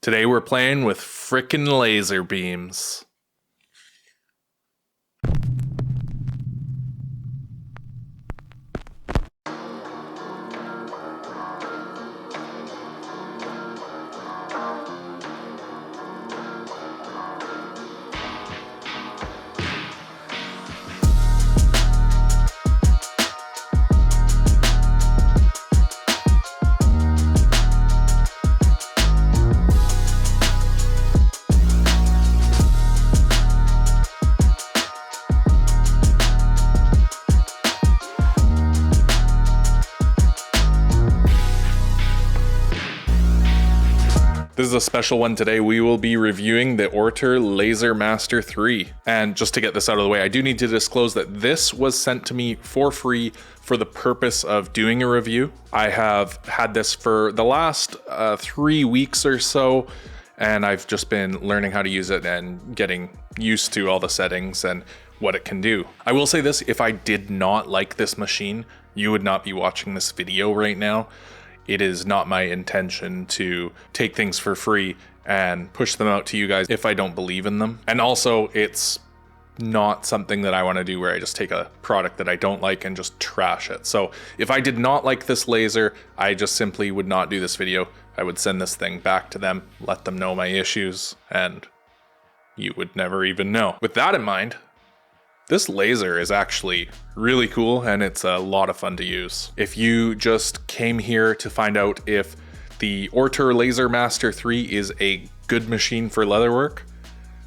Today we're playing with frickin' laser beams. This is a special one today. We will be reviewing the Ortur Laser Master 3. And just to get this out of the way, I do need to disclose that this was sent to me for free for the purpose of doing a review. I have had this for the last 3 weeks or so, and I've just been learning how to use it and getting used to all the settings and what it can do. I will say this, if I did not like this machine, you would not be watching this video right now. It is not my intention to take things for free and push them out to you guys if I don't believe in them. And also, it's not something that I want to do where I just take a product that I don't like and just trash it. So if I did not like this laser, I just simply would not do this video. I would send this thing back to them, let them know my issues, and you would never even know. With that in mind, this laser is actually really cool and it's a lot of fun to use. If you just came here to find out if the Ortur Laser Master 3 is a good machine for leatherwork,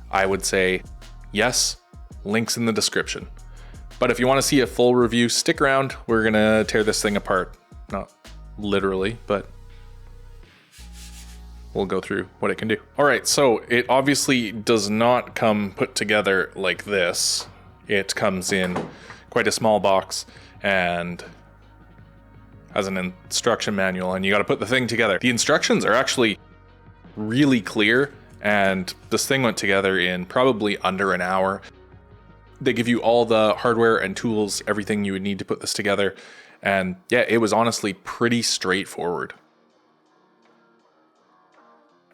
I would say yes, links in the description. But if you want to see a full review, stick around. We're gonna tear this thing apart. Not literally, but we'll go through what it can do. All right, so it obviously does not come put together like this. It comes in quite a small box and has an instruction manual, and you got to put the thing together. The instructions are actually really clear, and this thing went together in probably under an hour. They give you all the hardware and tools, everything you would need to put this together. And yeah, it was honestly pretty straightforward.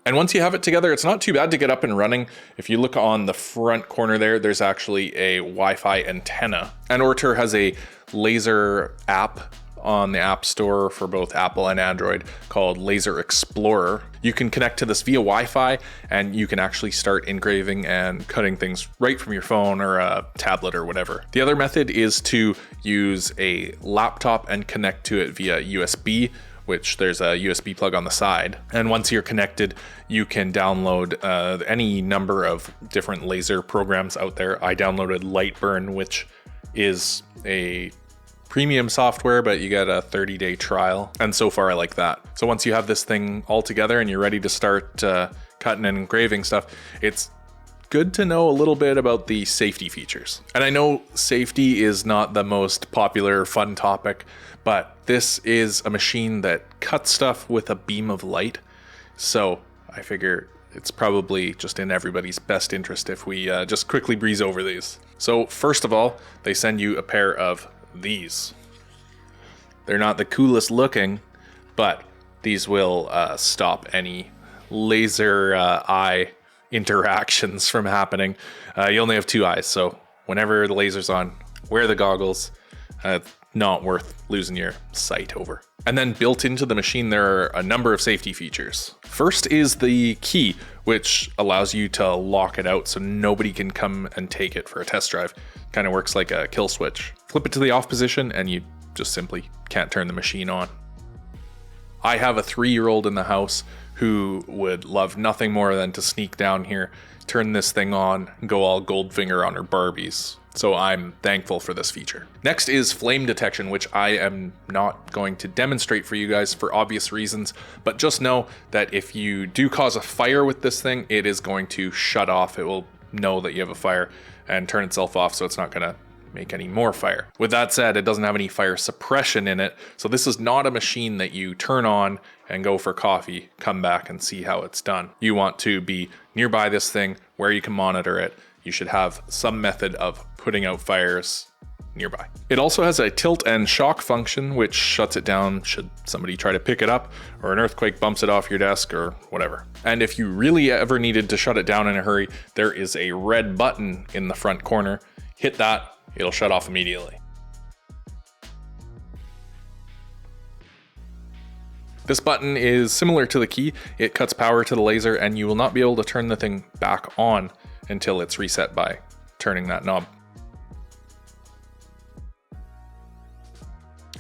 And once you have it together, it's not too bad to get up and running. If you look on the front corner there, there's actually a Wi-Fi antenna. And Ortur has a laser app on the App Store for both Apple and Android called Laser Explorer. You can connect to this via Wi-Fi and you can actually start engraving and cutting things right from your phone or a tablet or whatever. The other method is to use a laptop and connect to it via USB, which there's a USB plug on the side. And once you're connected, you can download any number of different laser programs out there. I downloaded Lightburn, which is a premium software, but you get a 30-day trial. And so far I like that. So once you have this thing all together and you're ready to start cutting and engraving stuff, it's good to know a little bit about the safety features. And I know safety is not the most popular fun topic, but this is a machine that cuts stuff with a beam of light. So I figure it's probably just in everybody's best interest if we just quickly breeze over these. So first of all, they send you a pair of these. They're not the coolest looking, but these will stop any laser eye interactions from happening. You only have two eyes, so whenever the laser's on, wear the goggles. Not worth losing your sight over. And then built into the machine, there are a number of safety features. First is the key, which allows you to lock it out so nobody can come and take it for a test drive. Kind of works like a kill switch. Flip it to the off position and you just simply can't turn the machine on. I have a 3-year-old in the house who would love nothing more than to sneak down here, turn this thing on, and go all Goldfinger on her Barbies. So I'm thankful for this feature. Next is flame detection, which I am not going to demonstrate for you guys for obvious reasons, but just know that if you do cause a fire with this thing, it is going to shut off. It will know that you have a fire and turn itself off, so it's not gonna make any more fire. With that said, it doesn't have any fire suppression in it, so this is not a machine that you turn on and go for coffee, come back and see how it's done. You want to be nearby this thing where you can monitor it. You should have some method of putting out fires nearby. It also has a tilt and shock function, which shuts it down should somebody try to pick it up or an earthquake bumps it off your desk or whatever. And if you really ever needed to shut it down in a hurry, there is a red button in the front corner. Hit that, it'll shut off immediately. This button is similar to the key. It cuts power to the laser and you will not be able to turn the thing back on until it's reset by turning that knob.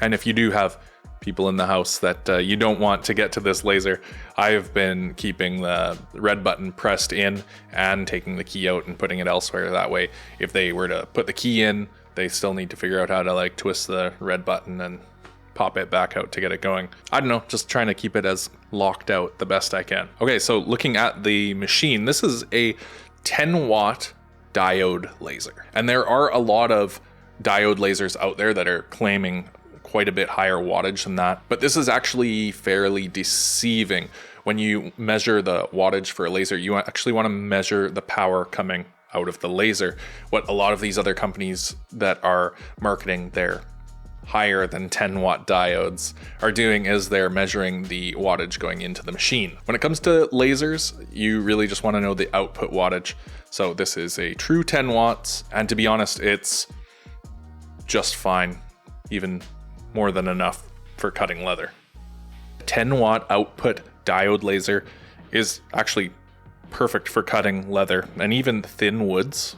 And if you do have people in the house that you don't want to get to this laser, I've been keeping the red button pressed in and taking the key out and putting it elsewhere. That way, if they were to put the key in, they still need to figure out how to like twist the red button and pop it back out to get it going. I don't know, just trying to keep it as locked out the best I can. Okay, so looking at the machine, this is a 10 watt diode laser. And there are a lot of diode lasers out there that are claiming quite a bit higher wattage than that, but this is actually fairly deceiving. When you measure the wattage for a laser, you actually want to measure the power coming out of the laser. What a lot of these other companies that are marketing their higher than 10 watt diodes are doing is they're measuring the wattage going into the machine. When it comes to lasers, you really just want to know the output wattage. So this is a true 10 watts, and to be honest, it's just fine, even more than enough for cutting leather. 10 watt output diode laser is actually perfect for cutting leather and even thin woods.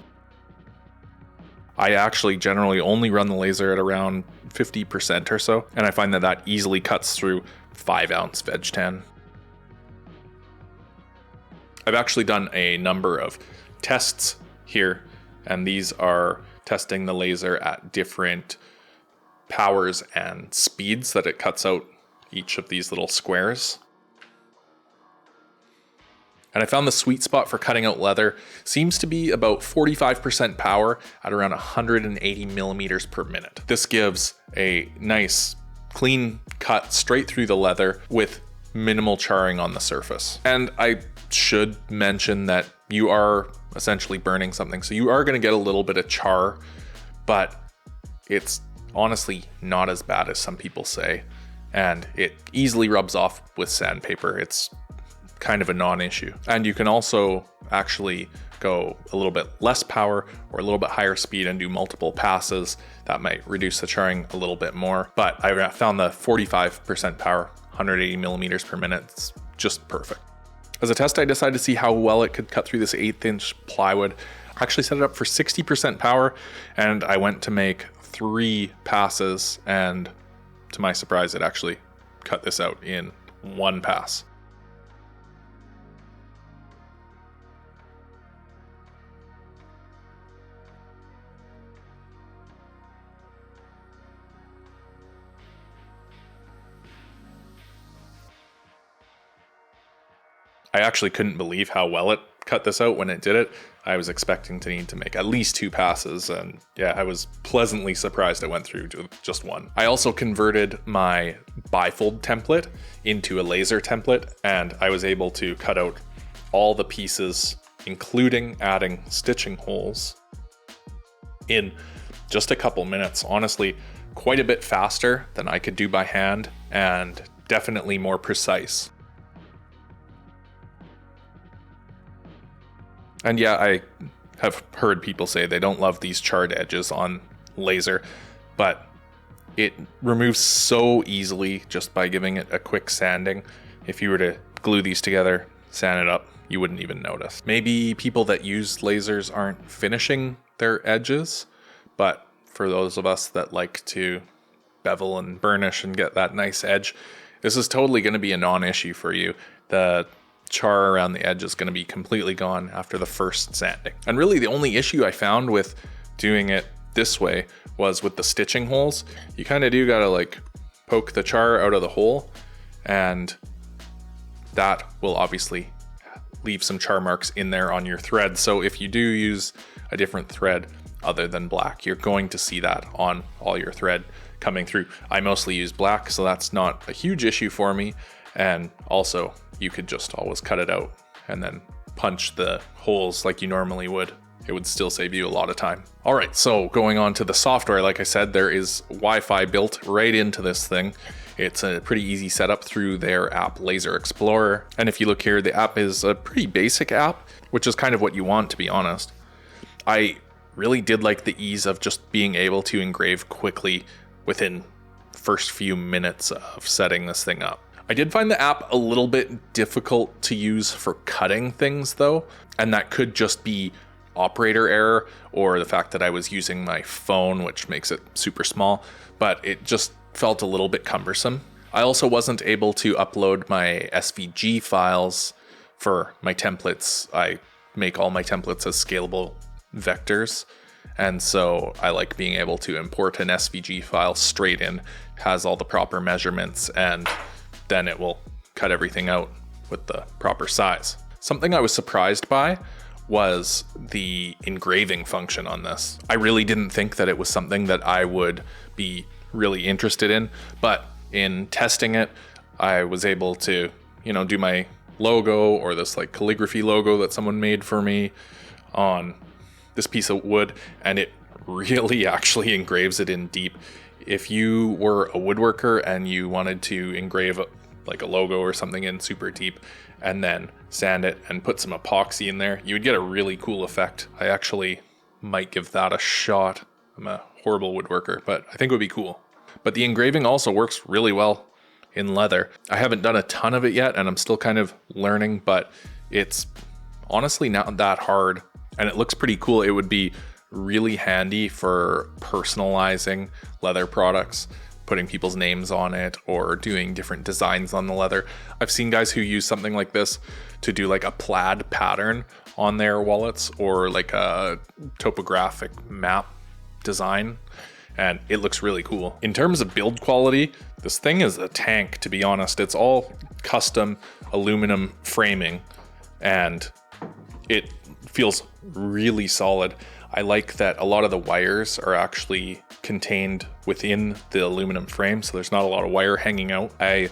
I actually generally only run the laser at around 50% or so, and I find that that easily cuts through 5-ounce veg tan. I've actually done a number of tests here, and these are testing the laser at different powers and speeds that it cuts out each of these little squares. And I found the sweet spot for cutting out leather seems to be about 45% power at around 180 millimeters per minute. This gives a nice clean cut straight through the leather with minimal charring on the surface. And I should mention that you are essentially burning something, so you are going to get a little bit of char, but it's honestly not as bad as some people say, and it easily rubs off with sandpaper. It's kind of a non-issue. And you can also actually go a little bit less power or a little bit higher speed and do multiple passes. That might reduce the charring a little bit more, but I found the 45% power, 180 millimeters per minute, it's just perfect. As a test, I decided to see how well it could cut through this 1/8-inch plywood. I actually set it up for 60% power, and I went to make 3 passes, and to my surprise, it actually cut this out in 1 pass. I actually couldn't believe how well it cut this out when it did it. I was expecting to need to make at least 2 passes, and yeah, I was pleasantly surprised it went through to just 1. I also converted my bifold template into a laser template, and I was able to cut out all the pieces, including adding stitching holes, in just a couple minutes. Honestly, quite a bit faster than I could do by hand, and definitely more precise. And yeah, I have heard people say they don't love these charred edges on laser, but it removes so easily just by giving it a quick sanding. If you were to glue these together, sand it up, you wouldn't even notice. Maybe people that use lasers aren't finishing their edges, but for those of us that like to bevel and burnish and get that nice edge, this is totally going to be a non-issue for you. The char around the edge is going to be completely gone after the first sanding. And really the only issue I found with doing it this way was with the stitching holes. You kind of do got to like poke the char out of the hole, and that will obviously leave some char marks in there on your thread. So if you do use a different thread other than black, you're going to see that on all your thread coming through. I mostly use black, so that's not a huge issue for me. And also, you could just always cut it out and then punch the holes like you normally would it would still save you a lot of time. All right, so going on to the software, like I said, there is Wi-Fi built right into this thing. It's a pretty easy setup through their app Laser Explorer. And if you look here, the app is a pretty basic app, which is kind of what you want, to be honest. I really did like the ease of just being able to engrave quickly within first few minutes of setting this thing up. I did find the app a little bit difficult to use for cutting things though, and that could just be operator error or the fact that I was using my phone, which makes it super small, but it just felt a little bit cumbersome. I also wasn't able to upload my SVG files for my templates. I make all my templates as scalable vectors, and so I like being able to import an SVG file straight in, has all the proper measurements, and then it will cut everything out with the proper size. Something I was surprised by was the engraving function on this. I really didn't think that it was something that I would be really interested in, but in testing it, I was able to, do my logo or this like calligraphy logo that someone made for me on this piece of wood, and it really actually engraves it in deep. If you were a woodworker and you wanted to engrave like a logo or something in super deep and then sand it and put some epoxy in there, you would get a really cool effect. I actually might give that a shot. I'm a horrible woodworker, but I think it would be cool. But the engraving also works really well in leather. I haven't done a ton of it yet, and I'm still kind of learning, but it's honestly not that hard, and it looks pretty cool. It would be really handy for personalizing leather products, putting people's names on it or doing different designs on the leather. I've seen guys who use something like this to do like a plaid pattern on their wallets or like a topographic map design, and it looks really cool. In terms of build quality, this thing is a tank, to be honest. It's all custom aluminum framing and it feels really solid. I like that a lot of the wires are actually contained within the aluminum frame, so there's not a lot of wire hanging out. I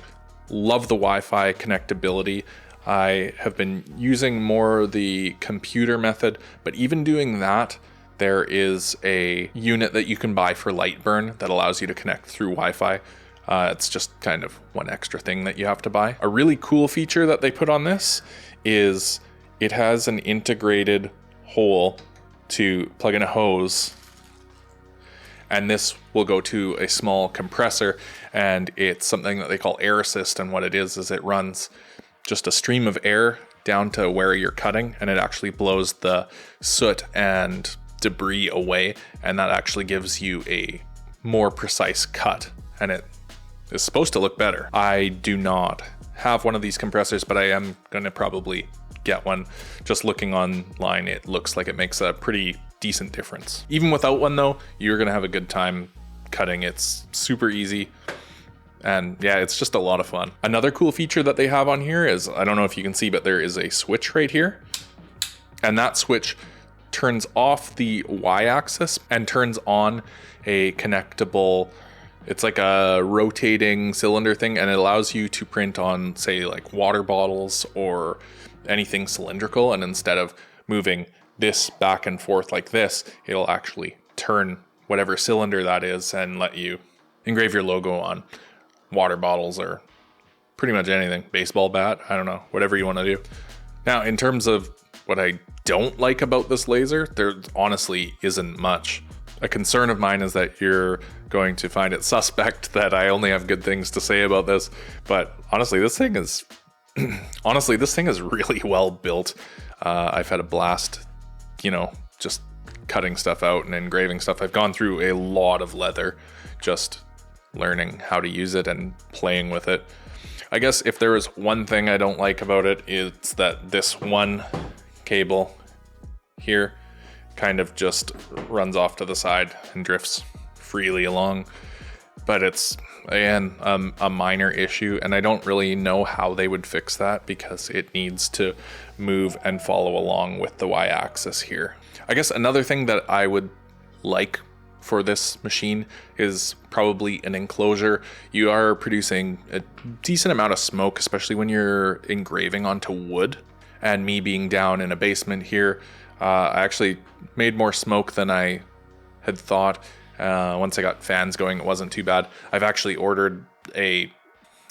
love the Wi-Fi connectability. I have been using more the computer method, but even doing that, there is a unit that you can buy for Lightburn that allows you to connect through Wi-Fi. It's just kind of one extra thing that you have to buy. A really cool feature that they put on this is it has an integrated hole to plug in a hose, and this will go to a small compressor, and it's something that they call air assist, and what it is it runs just a stream of air down to where you're cutting, and it actually blows the soot and debris away, and that actually gives you a more precise cut, and it is supposed to look better. I do not have one of these compressors, but I am going to probably get one. Just looking online, it looks like it makes a pretty decent difference. Even without one though, you're going to have a good time cutting. It's super easy. And yeah, it's just a lot of fun. Another cool feature that they have on here is, I don't know if you can see, but there is a switch right here. And that switch turns off the Y-axis and turns on a connectable, it's like a rotating cylinder thing, and it allows you to print on, say, like water bottles or anything cylindrical. And instead of moving this back and forth like this, it'll actually turn whatever cylinder that is and let you engrave your logo on water bottles or pretty much anything. Baseball bat, I don't know, whatever you want to do. Now, in terms of what I don't like about this laser, there honestly isn't much. A concern of mine is that you're going to find it suspect that I only have good things to say about this, but honestly, this thing is really well built. I've had a blast, just cutting stuff out and engraving stuff. I've gone through a lot of leather, just learning how to use it and playing with it. I guess if there is one thing I don't like about it, it's that this one cable here kind of just runs off to the side and drifts freely along. But it's, again, a minor issue, and I don't really know how they would fix that because it needs to move and follow along with the Y-axis here. I guess another thing that I would like for this machine is probably an enclosure. You are producing a decent amount of smoke, especially when you're engraving onto wood. And me being down in a basement here, I actually made more smoke than I had thought. Once I got fans going, it wasn't too bad. I've actually ordered a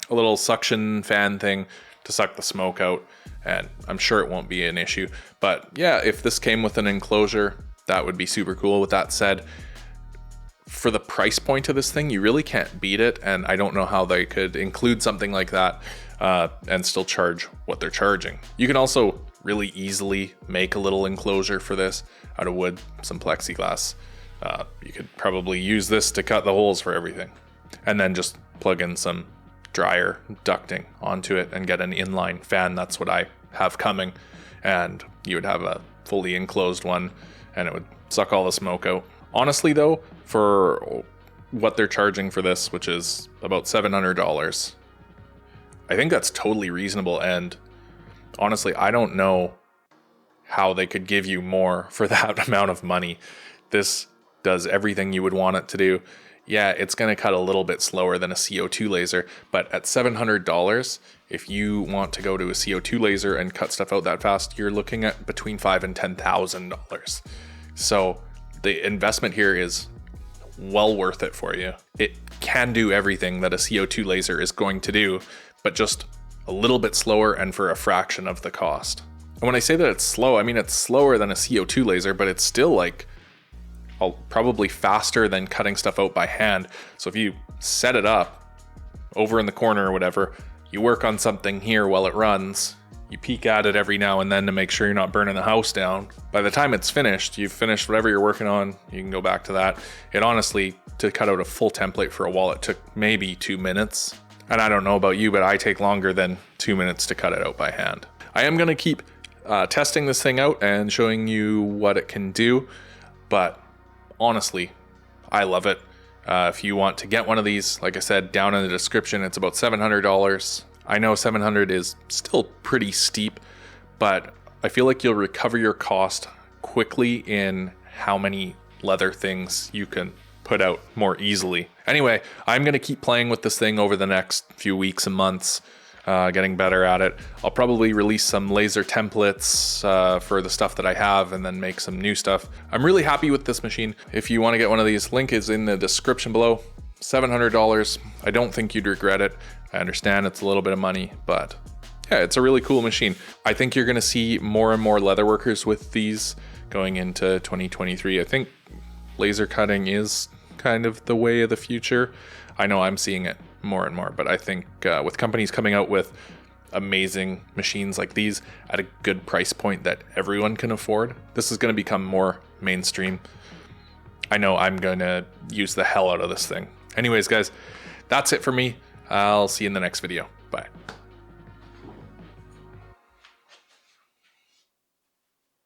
little suction fan thing to suck the smoke out, and I'm sure it won't be an issue. But yeah, if this came with an enclosure, that would be super cool. With that said, for the price point of this thing, you really can't beat it, and I don't know how they could include something like that and still charge what they're charging. You can also really easily make a little enclosure for this out of wood, some plexiglass. You could probably use this to cut the holes for everything, and then just plug in some dryer ducting onto it and get an inline fan. That's what I have coming, and you would have a fully enclosed one, and it would suck all the smoke out. Honestly though, for what they're charging for this, which is about $700, I think that's totally reasonable. And honestly, I don't know how they could give you more for that amount of money. This does everything you would want it to do. Yeah, it's going to cut a little bit slower than a CO2 laser, but at $700, if you want to go to a CO2 laser and cut stuff out that fast, you're looking at between $5,000 and $10,000. So the investment here is well worth it for you. It can do everything that a CO2 laser is going to do, but just a little bit slower and for a fraction of the cost. And when I say that it's slow, I mean it's slower than a CO2 laser, but it's still like probably faster than cutting stuff out by hand. So if you set it up over in the corner or whatever, you work on something here while it runs, you peek at it every now and then to make sure you're not burning the house down. By the time it's finished, you've finished whatever you're working on, you can go back to that. It honestly, to cut out a full template for a wall, it took maybe 2 minutes. And I don't know about you, but I take longer than 2 minutes to cut it out by hand. I am gonna keep testing this thing out and showing you what it can do, but honestly, I love it. If you want to get one of these, like I said, down in the description, it's about $700. I know $700 is still pretty steep, but I feel like you'll recover your cost quickly in how many leather things you can put out more easily. Anyway, I'm going to keep playing with this thing over the next few weeks and months, getting better at it. I'll probably release some laser templates for the stuff that I have and then make some new stuff. I'm really happy with this machine. If you want to get one of these, link is in the description below. $700. I don't think you'd regret it. I understand it's a little bit of money, but yeah, it's a really cool machine. I think you're going to see more and more leatherworkers with these going into 2023. I think laser cutting is kind of the way of the future. I know I'm seeing it more and more, but I think with companies coming out with amazing machines like these at a good price point that everyone can afford, this is going to become more mainstream. I know I'm going to use the hell out of this thing. Anyways, guys, that's it for me. I'll see you in the next video. Bye.